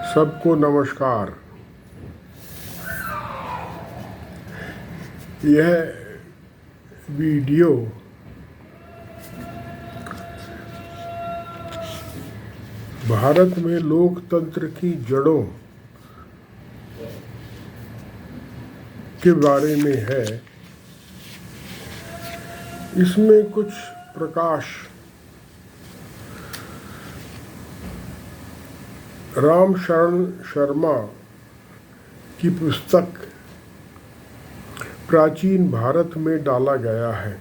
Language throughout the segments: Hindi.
सबको नमस्कार। यह वीडियो भारत में लोकतंत्र की जड़ों के बारे में है। इसमें कुछ प्रकाश रामशरण शर्मा की पुस्तक प्राचीन भारत में डाला गया है।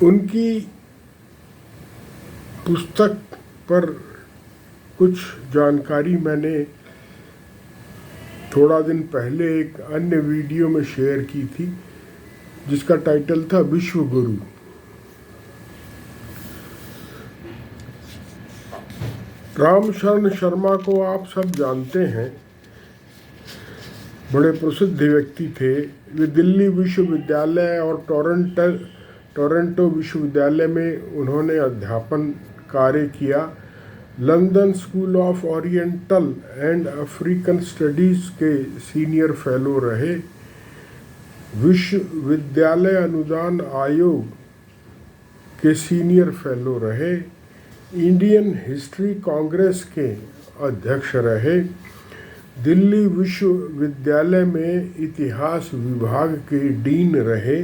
उनकी पुस्तक पर कुछ जानकारी मैंने थोड़ा दिन पहले एक अन्य वीडियो में शेयर की थी, जिसका टाइटल था विश्व गुरु। रामशरण शर्मा को आप सब जानते हैं, बड़े प्रसिद्ध व्यक्ति थे। वे दिल्ली विश्वविद्यालय और टोरंटो विश्वविद्यालय में उन्होंने अध्यापन कार्य किया। London school of oriental and African studies के सीनियर फेलो रहे। विश्वविद्यालय अनुदान आयोग के सीनियर फेलो रहे। इंडियन हिस्ट्री कांग्रेस के अध्यक्ष रहे। दिल्ली विश्वविद्यालय में इतिहास विभाग के डीन रहे।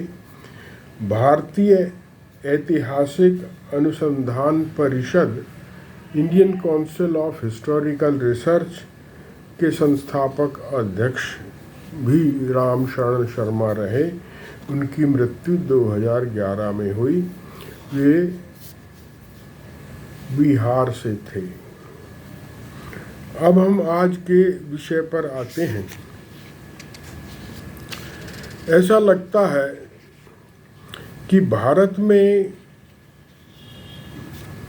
भारतीय ऐतिहासिक अनुसंधान परिषद Indian council of historical research के संस्थापक अध्यक्ष भी रामशरण शर्मा रहे। उनकी मृत्यु 2011 में हुई। वे बिहार से थे। अब हम आज के विषय पर आते हैं। ऐसा लगता है कि भारत में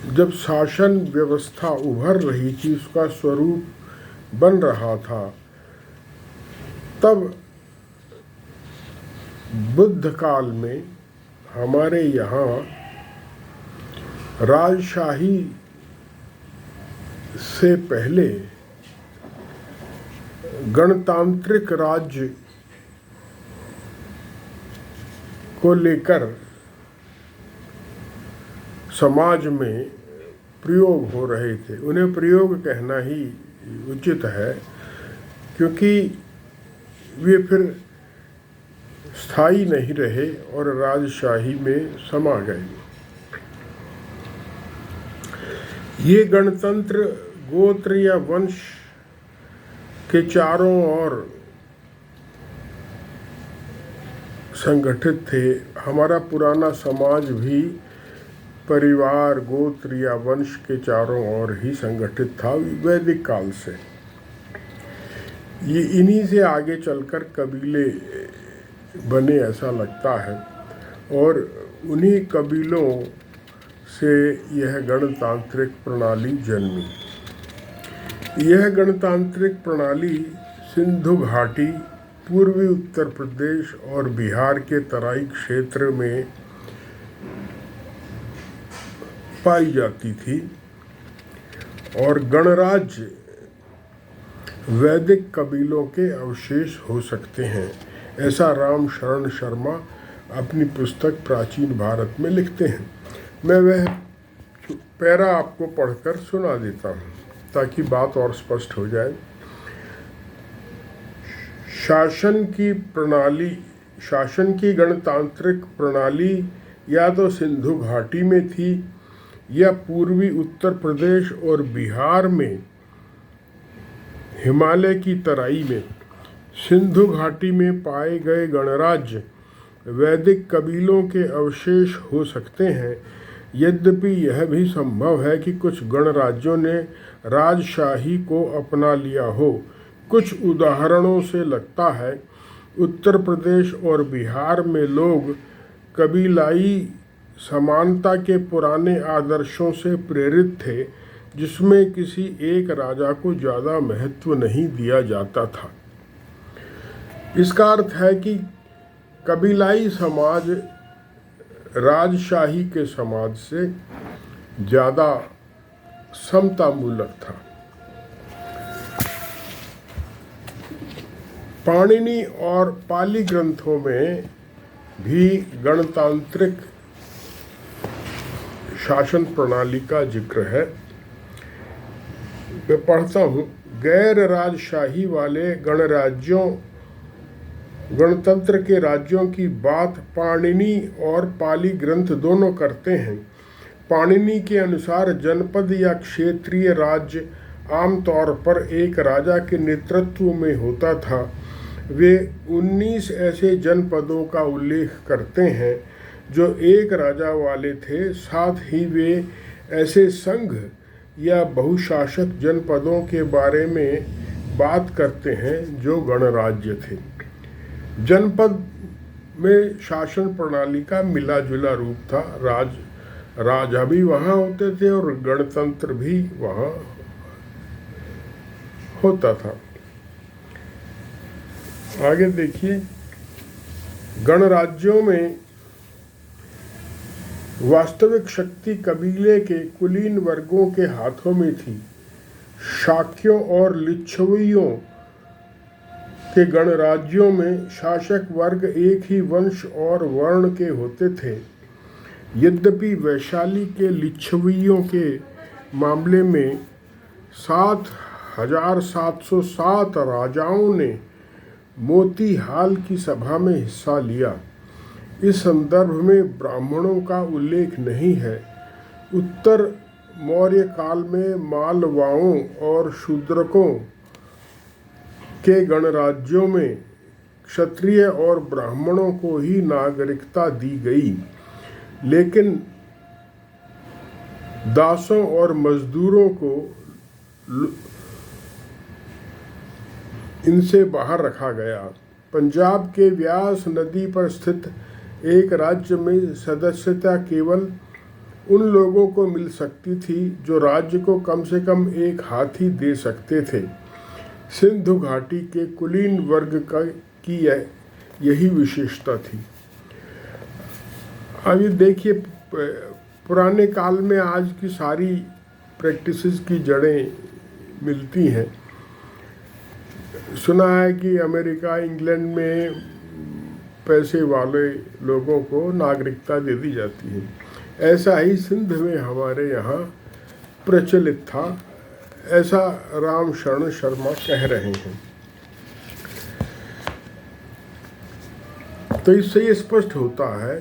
जब शासन व्यवस्था उभर रही थी, उसका स्वरूप बन रहा था, तब बुद्ध काल में हमारे यहाँ राजशाही से पहले गणतांत्रिक राज्य को लेकर समाज में प्रयोग हो रहे थे। उन्हें प्रयोग कहना ही उचित है, क्योंकि वे फिर स्थायी नहीं रहे और राजशाही में समा गए। ये गणतंत्र गोत्र या वंश के चारों ओर संगठित थे। हमारा पुराना समाज भी परिवार, गोत्र या वंश के चारों ओर ही संगठित था वैदिक काल से। ये इन्हीं से आगे चलकर कबीले बने, ऐसा लगता है, और उन्हीं कबीलों से यह गणतांत्रिक प्रणाली जन्मी। यह गणतांत्रिक प्रणाली सिंधु घाटी, पूर्वी उत्तर प्रदेश और बिहार के तराई क्षेत्र में पाई जाती थी। और गणराज्य वैदिक कबीलों के अवशेष हो सकते हैं, ऐसा रामशरण शर्मा अपनी पुस्तक प्राचीन भारत में लिखते हैं। मैं वह पैरा आपको पढ़कर सुना देता हूँ ताकि बात और स्पष्ट हो जाए। शासन की गणतांत्रिक प्रणाली या तो सिंधु घाटी में थी या पूर्वी उत्तर प्रदेश और बिहार में हिमालय की तराई में। सिंधु घाटी में पाए गए गणराज्य वैदिक कबीलों के अवशेष हो सकते हैं। यद्यपि यह भी संभव है कि कुछ गणराज्यों ने राजशाही को अपना लिया हो। कुछ उदाहरणों से लगता है उत्तर प्रदेश और बिहार में लोग कबीलाई समानता के पुराने आदर्शों से प्रेरित थे, जिसमें किसी एक राजा को ज़्यादा महत्व नहीं दिया जाता था। इसका अर्थ है कि कबीलाई समाज राजशाही के समाज से ज़्यादा समतामूलक था। पाणिनि और पाली ग्रंथों में भी गणतांत्रिक शासन प्रणाली का जिक्र है। मैं पढ़ता हूँ, गैर राजशाही वाले गणतंत्र के राज्यों की बात पाणिनि और पाली ग्रंथ दोनों करते हैं। पाणिनि के अनुसार जनपद या क्षेत्रीय राज्य आमतौर पर एक राजा के नेतृत्व में होता था। वे 19 ऐसे जनपदों का उल्लेख करते हैं जो एक राजा वाले थे। साथ ही वे ऐसे संघ या बहुशासक जनपदों के बारे में बात करते हैं जो गणराज्य थे। जनपद में शासन प्रणाली का मिला जुला रूप था। राजा भी वहाँ होते थे और गणतंत्र भी वहाँ होता था। आगे देखिए, गणराज्यों में वास्तविक शक्ति कबीले के कुलीन वर्गों के हाथों में थी। शाक्यों और लिच्छवियों के गणराज्यों में शासक वर्ग एक ही वंश और वर्ण के होते थे। यद्यपि वैशाली के लिच्छवियों के मामले में 7,707 राजाओं ने मोतीहाल की सभा में हिस्सा लिया। इस संदर्भ में ब्राह्मणों का उल्लेख नहीं है। उत्तर मौर्य काल में मालवाओं और शूद्रकों के गणराज्यों में क्षत्रिय और ब्राह्मणों को ही नागरिकता दी गई, लेकिन दासों और मजदूरों को इनसे बाहर रखा गया। पंजाब के व्यास नदी पर स्थित एक राज्य में सदस्यता केवल उन लोगों को मिल सकती थी जो राज्य को कम से कम एक हाथी दे सकते थे। सिंधु घाटी के कुलीन वर्ग की यही विशेषता थी। अब ये देखिए, पुराने काल में आज की सारी प्रैक्टिसेस की जड़ें मिलती हैं। सुना है कि अमेरिका, इंग्लैंड में पैसे वाले लोगों को नागरिकता दे दी जाती है। ऐसा ही सिंध में हमारे यहाँ प्रचलित था, ऐसा राम शरण शर्मा कह रहे हैं। तो इससे ये स्पष्ट होता है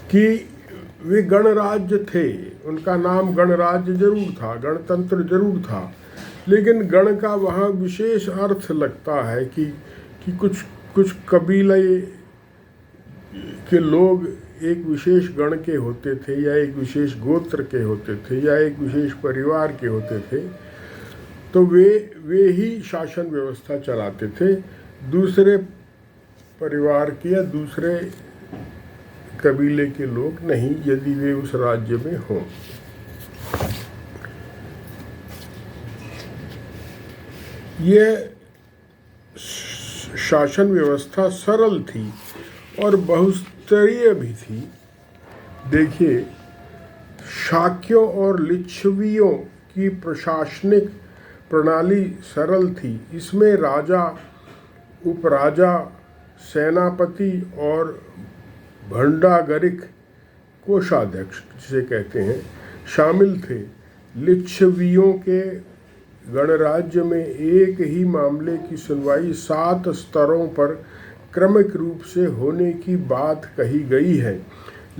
कि वे गणराज्य थे। उनका नाम गणराज्य जरूर था, गणतंत्र जरूर था, लेकिन गण का वहाँ विशेष अर्थ लगता है कि कुछ कबीले के लोग एक विशेष गण के होते थे या एक विशेष गोत्र के होते थे या एक विशेष परिवार के होते थे, तो वे ही शासन व्यवस्था चलाते थे। दूसरे परिवार के या दूसरे कबीले के लोग नहीं, यदि वे उस राज्य में हों। यह शासन व्यवस्था सरल थी और बहुस्तरीय भी थी। देखिए, शाक्यों और लिच्छवियों की प्रशासनिक प्रणाली सरल थी। इसमें राजा, उपराजा, सेनापति और भंडागरिक, कोषाध्यक्ष जिसे कहते हैं, शामिल थे। लिच्छवियों के गणराज्य में एक ही मामले की सुनवाई 7 स्तरों पर क्रमिक रूप से होने की बात कही गई है,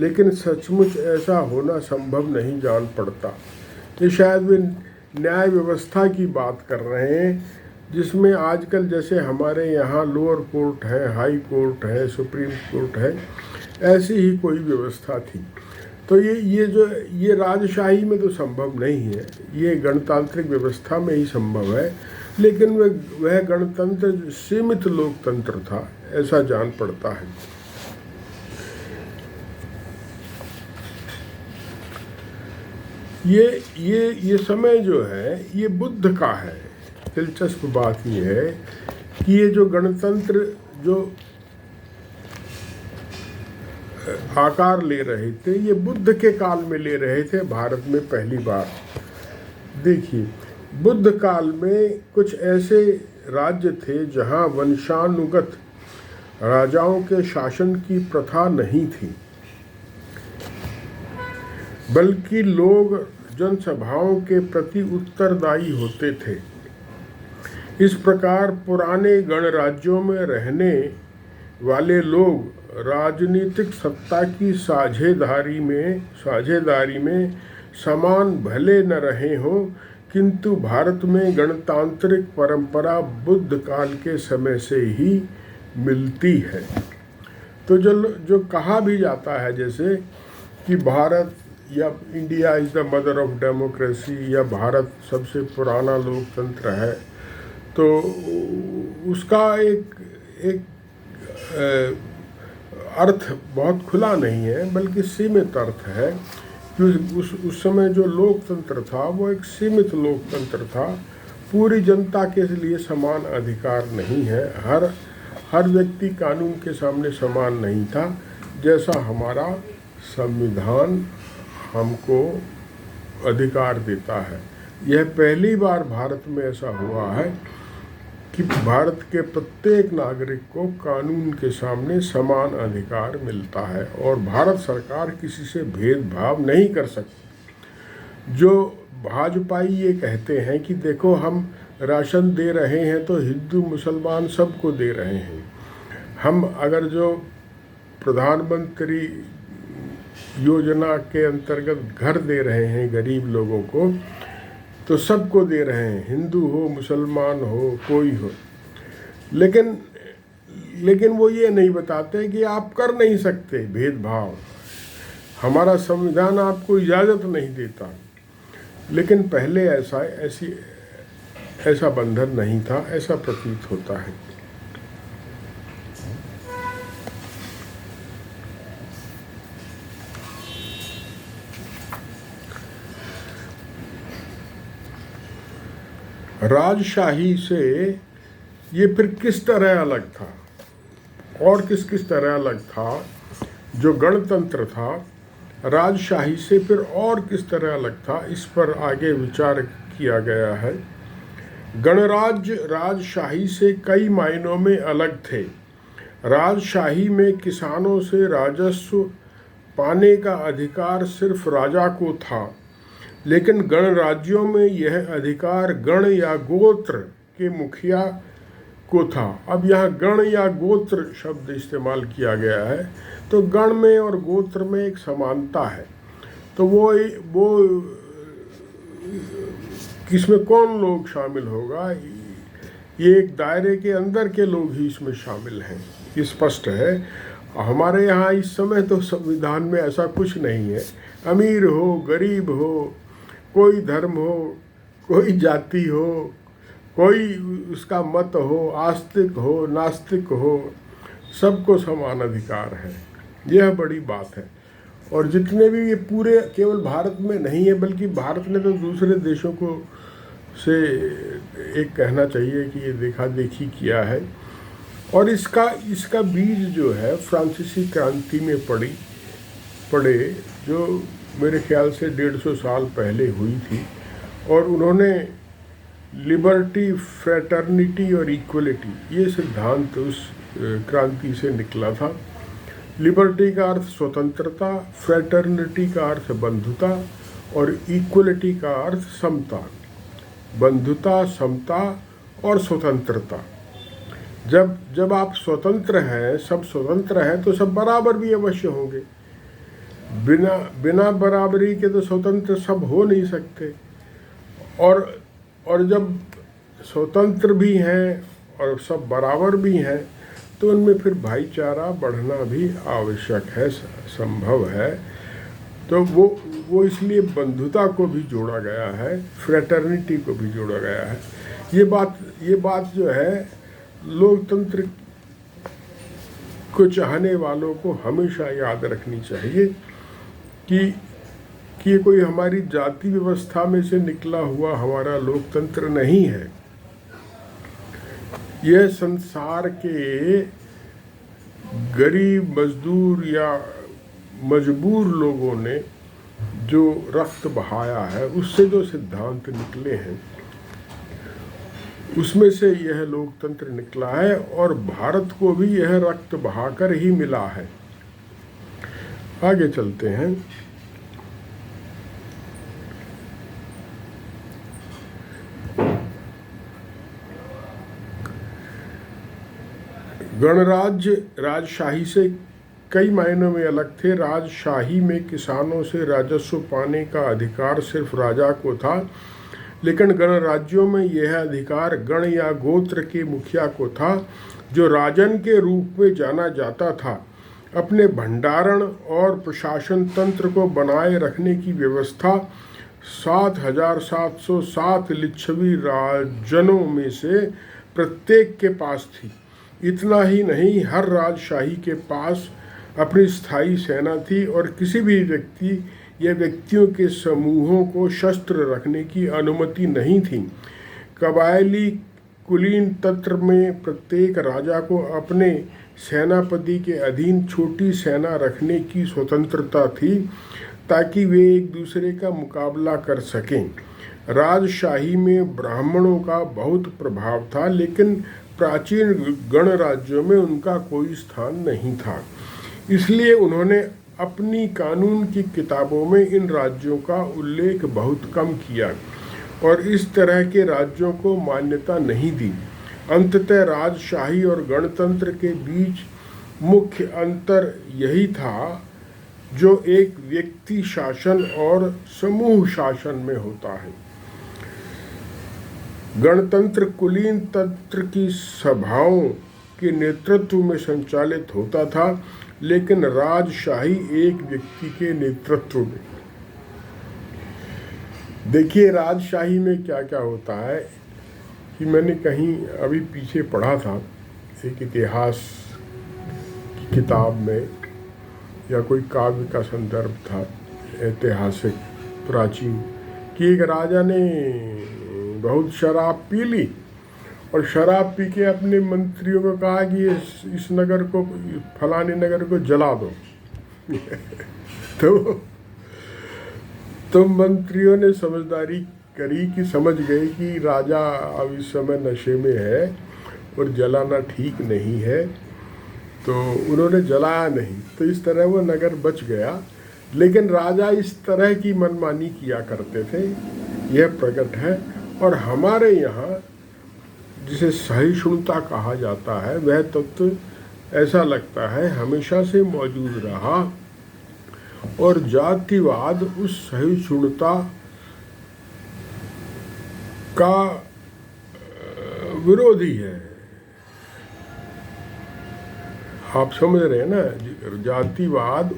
लेकिन सचमुच ऐसा होना संभव नहीं जान पड़ता। ये शायद वे न्याय व्यवस्था की बात कर रहे हैं, जिसमें आजकल जैसे हमारे यहाँ लोअर कोर्ट है, हाई कोर्ट है, सुप्रीम कोर्ट है, ऐसी ही कोई व्यवस्था थी। तो ये राजशाही में तो संभव नहीं है, ये गणतांत्रिक व्यवस्था में ही संभव है, लेकिन वह गणतंत्र सीमित लोकतंत्र था, ऐसा जान पड़ता है। ये समय जो है ये बुद्ध का है। दिलचस्प बात ये है कि ये जो गणतंत्र जो आकार ले रहे थे, ये बुद्ध के काल में ले रहे थे भारत में पहली बार। देखिए, बुद्ध काल में कुछ ऐसे राज्य थे जहाँ वंशानुगत राजाओं के शासन की प्रथा नहीं थी, बल्कि लोग जनसभाओं के प्रति उत्तरदायी होते थे। इस प्रकार पुराने गणराज्यों में रहने वाले लोग राजनीतिक सत्ता की साझेदारी में समान भले न रहे हों, किंतु भारत में गणतांत्रिक परंपरा बुद्ध काल के समय से ही मिलती है। तो जो कहा भी जाता है जैसे कि भारत या India is the mother of democracy या भारत सबसे पुराना लोकतंत्र है, तो उसका एक अर्थ बहुत खुला नहीं है, बल्कि सीमित अर्थ है कि उस समय जो लोकतंत्र था वो एक सीमित लोकतंत्र था। पूरी जनता के लिए समान अधिकार नहीं है, हर व्यक्ति कानून के सामने समान नहीं था, जैसा हमारा संविधान हमको अधिकार देता है। यह पहली बार भारत में ऐसा हुआ है कि भारत के प्रत्येक नागरिक को कानून के सामने समान अधिकार मिलता है और भारत सरकार किसी से भेदभाव नहीं कर सकती। जो भाजपाई ये कहते हैं कि देखो हम राशन दे रहे हैं तो हिंदू मुसलमान सबको दे रहे हैं, हम अगर जो प्रधानमंत्री योजना के अंतर्गत घर दे रहे हैं गरीब लोगों को, तो सबको दे रहे हैं, हिंदू हो मुसलमान हो कोई हो। लेकिन वो ये नहीं बताते कि आप कर नहीं सकते भेदभाव, हमारा संविधान आपको इजाज़त नहीं देता। लेकिन पहले ऐसा बंधन नहीं था, ऐसा प्रतीत होता है। राजशाही से ये फिर किस तरह अलग था और किस तरह अलग था? जो गणतंत्र था राजशाही से फिर और किस तरह अलग था, इस पर आगे विचार किया गया है। गणराज्य राजशाही से कई मायनों में अलग थे। राजशाही में किसानों से राजस्व पाने का अधिकार सिर्फ राजा को था, लेकिन गणराज्यों में यह अधिकार गण या गोत्र के मुखिया को था। अब यहाँ गण या गोत्र शब्द इस्तेमाल किया गया है, तो गण में और गोत्र में एक समानता है। तो वो किसमें कौन लोग शामिल होगा, ये एक दायरे के अंदर के लोग ही इसमें शामिल हैं, ये स्पष्ट है। हमारे यहाँ इस समय तो संविधान में ऐसा कुछ नहीं है, अमीर हो गरीब हो, कोई धर्म हो कोई जाति हो, कोई उसका मत हो, आस्तिक हो नास्तिक हो, सबको समान अधिकार है। यह बड़ी बात है। और जितने भी ये पूरे केवल भारत में नहीं है, बल्कि भारत ने तो दूसरे देशों को से एक कहना चाहिए कि ये देखा देखी किया है। और इसका बीज जो है फ्रांसीसी क्रांति में पड़े, जो मेरे ख्याल से 150 साल पहले हुई थी। और उन्होंने लिबर्टी, फ्रेटर्निटी और इक्वलिटी, ये सिद्धांत उस क्रांति से निकला था। लिबर्टी का अर्थ स्वतंत्रता, फ्रेटर्निटी का अर्थ बंधुता और इक्वलिटी का अर्थ समता। बंधुता, समता और स्वतंत्रता। जब आप स्वतंत्र हैं, सब स्वतंत्र हैं, तो सब बराबर भी अवश्य होंगे। बिना बराबरी के तो स्वतंत्र सब हो नहीं सकते। और जब स्वतंत्र भी हैं और सब बराबर भी हैं, तो उनमें फिर भाईचारा बढ़ना भी आवश्यक है, संभव है। तो वो इसलिए बंधुता को भी जोड़ा गया है, फ्रेटर्निटी को भी जोड़ा गया है। ये बात जो है लोकतंत्र को चाहने वालों को हमेशा याद रखनी चाहिए कि ये कोई हमारी जाति व्यवस्था में से निकला हुआ हमारा लोकतंत्र नहीं है। यह संसार के गरीब, मजदूर या मजबूर लोगों ने जो रक्त बहाया है, उससे जो सिद्धांत निकले हैं उसमें से यह लोकतंत्र निकला है, और भारत को भी यह रक्त बहाकर ही मिला है। आगे चलते हैं। गणराज्य राजशाही से कई मायनों में अलग थे। राजशाही में किसानों से राजस्व पाने का अधिकार सिर्फ राजा को था, लेकिन गणराज्यों में यह अधिकार गण या गोत्र के मुखिया को था, जो राजन के रूप में जाना जाता था। अपने भंडारण और प्रशासन तंत्र को बनाए रखने की व्यवस्था 7,707 लिच्छवी राजनों में से प्रत्येक के पास थी। इतना ही नहीं, हर राजशाही के पास अपनी स्थायी सेना थी, और किसी भी व्यक्ति या व्यक्तियों के समूहों को शस्त्र रखने की अनुमति नहीं थी। कबायली कुलीन तंत्र में प्रत्येक राजा को अपने सेनापति के अधीन छोटी सेना रखने की स्वतंत्रता थी, ताकि वे एक दूसरे का मुकाबला कर सकें। राजशाही में ब्राह्मणों का बहुत प्रभाव था, लेकिन प्राचीन गणराज्यों में उनका कोई स्थान नहीं था। इसलिए उन्होंने अपनी कानून की किताबों में इन राज्यों का उल्लेख बहुत कम किया और इस तरह के राज्यों को मान्यता नहीं दी। अंततः राजशाही और गणतंत्र के बीच मुख्य अंतर यही था, जो एक व्यक्ति शासन और समूह शासन में होता है। गणतंत्र कुलीन तंत्र की सभाओं के नेतृत्व में संचालित होता था, लेकिन राजशाही एक व्यक्ति के नेतृत्व में। देखिए राजशाही में क्या क्या होता है कि मैंने कहीं अभी पीछे पढ़ा था, एक इतिहास की किताब में या कोई काव्य का संदर्भ था ऐतिहासिक प्राचीन, कि एक राजा ने बहुत शराब पी ली और शराब पी के अपने मंत्रियों को कहा कि इस नगर को, फलाने नगर को जला दो। तो मंत्रियों ने समझदारी करी कि समझ गए कि राजा अब इस समय नशे में है और जलाना ठीक नहीं है, तो उन्होंने जलाया नहीं। तो इस तरह वो नगर बच गया। लेकिन राजा इस तरह की मनमानी किया करते थे, यह प्रकट है। और हमारे यहाँ जिसे सहिष्णुता कहा जाता है, वह तत्व ऐसा लगता है हमेशा से मौजूद रहा, और जातिवाद उस सहिष्णुता का विरोधी है। आप समझ रहे हैं ना, जातिवाद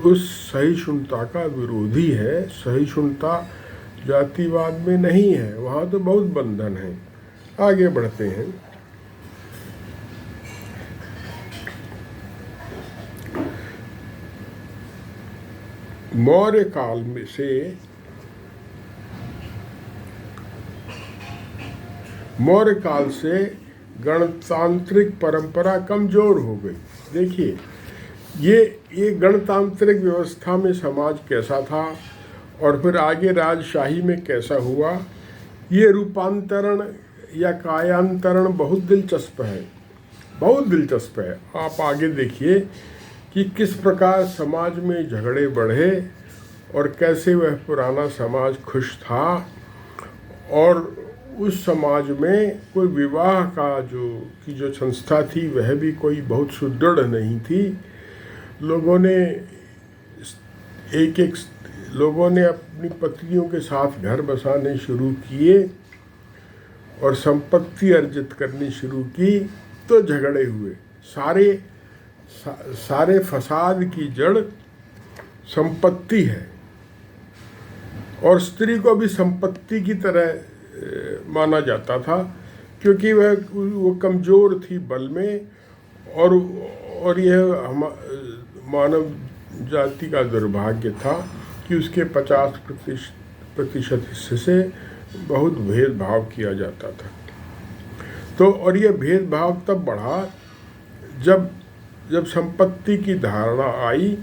उस सहिष्णुता का विरोधी है। सहिष्णुता जातिवाद में नहीं है, वहाँ तो बहुत बंधन है। आगे बढ़ते हैं। मौर्य काल में से गणतांत्रिक परंपरा कमजोर हो गई। देखिए ये गणतांत्रिक व्यवस्था में समाज कैसा था और फिर आगे राजशाही में कैसा हुआ, ये रूपांतरण या कायांतरण बहुत दिलचस्प है, बहुत दिलचस्प है। आप आगे देखिए कि किस प्रकार समाज में झगड़े बढ़े और कैसे वह पुराना समाज खुश था, और उस समाज में कोई विवाह का जो संस्था थी वह भी कोई बहुत सुदृढ़ नहीं थी। लोगों ने अपनी पत्नियों के साथ घर बसाने शुरू किए और संपत्ति अर्जित करनी शुरू की, तो झगड़े हुए। सारे फसाद की जड़ संपत्ति है, और स्त्री को भी संपत्ति की तरह माना जाता था, क्योंकि वो कमज़ोर थी बल में, और यह मानव जाति का दुर्भाग्य था कि उसके 50% हिस्से से बहुत भेदभाव किया जाता था। तो और यह भेदभाव तब बढ़ा जब संपत्ति की धारणा आई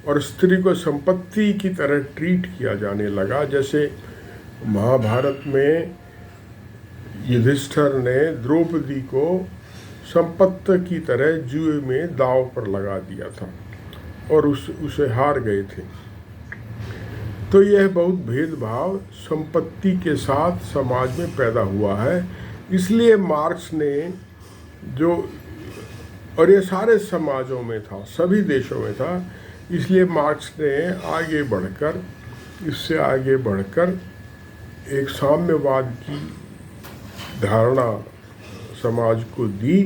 और स्त्री को संपत्ति की तरह ट्रीट किया जाने लगा। जैसे महाभारत में युधिष्ठिर ने द्रौपदी को संपत्ति की तरह जुए में दांव पर लगा दिया था और उसे हार गए थे। तो यह बहुत भेदभाव संपत्ति के साथ समाज में पैदा हुआ है। इसलिए मार्क्स ने जो, और ये सारे समाजों में था, सभी देशों में था, इसलिए मार्क्स ने इससे आगे बढ़कर एक साम्यवाद की धारणा समाज को दी,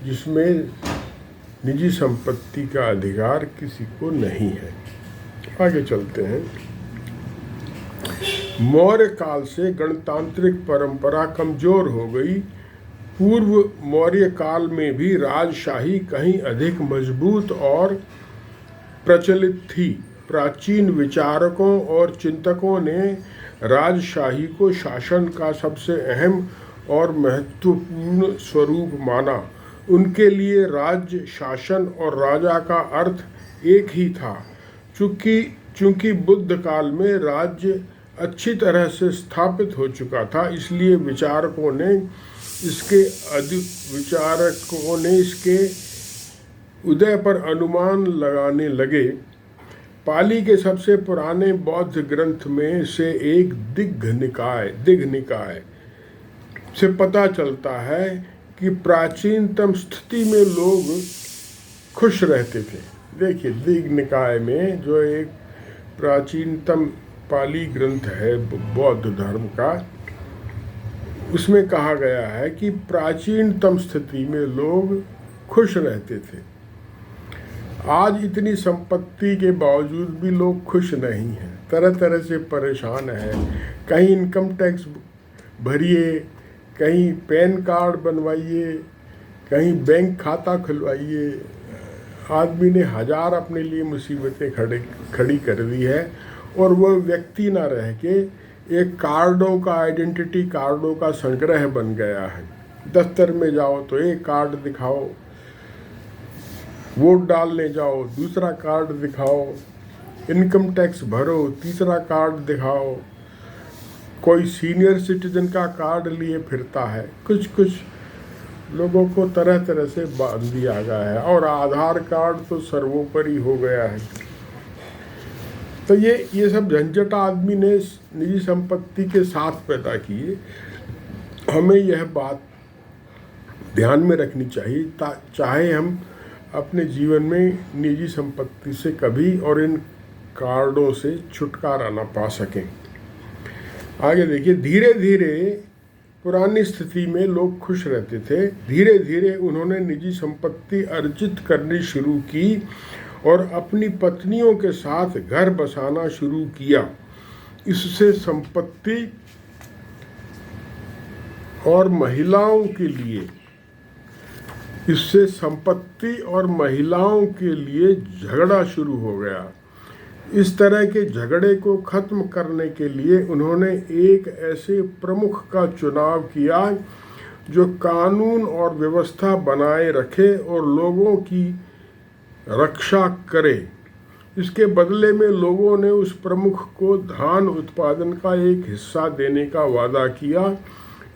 जिसमें निजी संपत्ति का अधिकार किसी को नहीं है। आगे चलते हैं। मौर्य काल से गणतांत्रिक परंपरा कमजोर हो गई। पूर्व मौर्य काल में भी राजशाही कहीं अधिक मजबूत और प्रचलित थी। प्राचीन विचारकों और चिंतकों ने राजशाही को शासन का सबसे अहम और महत्वपूर्ण स्वरूप माना। उनके लिए राज्य, शासन और राजा का अर्थ एक ही था। चूंकि बुद्ध काल में राज्य अच्छी तरह से स्थापित हो चुका था, इसलिए विचारकों ने इसके उदय पर अनुमान लगाने लगे। पाली के सबसे पुराने बौद्ध ग्रंथ में से एक दिग्घ निकाय से पता चलता है कि प्राचीनतम स्थिति में लोग खुश रहते थे। देखिए, दिग्घ निकाय में जो एक प्राचीनतम पाली ग्रंथ है बौद्ध धर्म का, उसमें कहा गया है कि प्राचीनतम स्थिति में लोग खुश रहते थे। आज इतनी संपत्ति के बावजूद भी लोग खुश नहीं हैं, तरह तरह से परेशान हैं। कहीं इनकम टैक्स भरिए, कहीं पैन कार्ड बनवाइए, कहीं बैंक खाता खुलवाइए। आदमी ने हजार अपने लिए मुसीबतें खड़ी कर दी है, और वो व्यक्ति ना रह के एक कार्डों का, आइडेंटिटी कार्डों का संग्रह बन गया है। दफ्तर में जाओ तो एक कार्ड दिखाओ, वोट डालने जाओ दूसरा कार्ड दिखाओ, इनकम टैक्स भरो तीसरा कार्ड दिखाओ, कोई सीनियर सिटीजन का कार्ड लिए फिरता है। कुछ लोगों को तरह तरह से बांध दिया गया है, और आधार कार्ड तो सर्वोपरि हो गया है। तो ये सब झंझट आदमी ने निजी संपत्ति के साथ पैदा किए। हमें यह बात ध्यान में रखनी चाहिए, चाहे हम अपने जीवन में निजी संपत्ति से कभी और इन कार्डों से छुटकारा ना पा सकें। आगे देखिए, धीरे धीरे पुरानी स्थिति में लोग खुश रहते थे। धीरे धीरे उन्होंने निजी संपत्ति अर्जित करनी शुरू की और अपनी पत्नियों के साथ घर बसाना शुरू किया। इससे संपत्ति और महिलाओं के लिए झगड़ा शुरू हो गया। इस तरह के झगड़े को खत्म करने के लिए उन्होंने एक ऐसे प्रमुख का चुनाव किया जो कानून और व्यवस्था बनाए रखे और लोगों की रक्षा करे। इसके बदले में लोगों ने उस प्रमुख को धान उत्पादन का एक हिस्सा देने का वादा किया।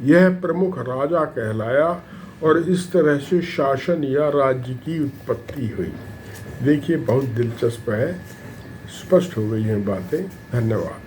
यह प्रमुख राजा कहलाया और इस तरह से शासन या राज्य की उत्पत्ति हुई। देखिए, बहुत दिलचस्प है, स्पष्ट हो गई हैं बातें। धन्यवाद।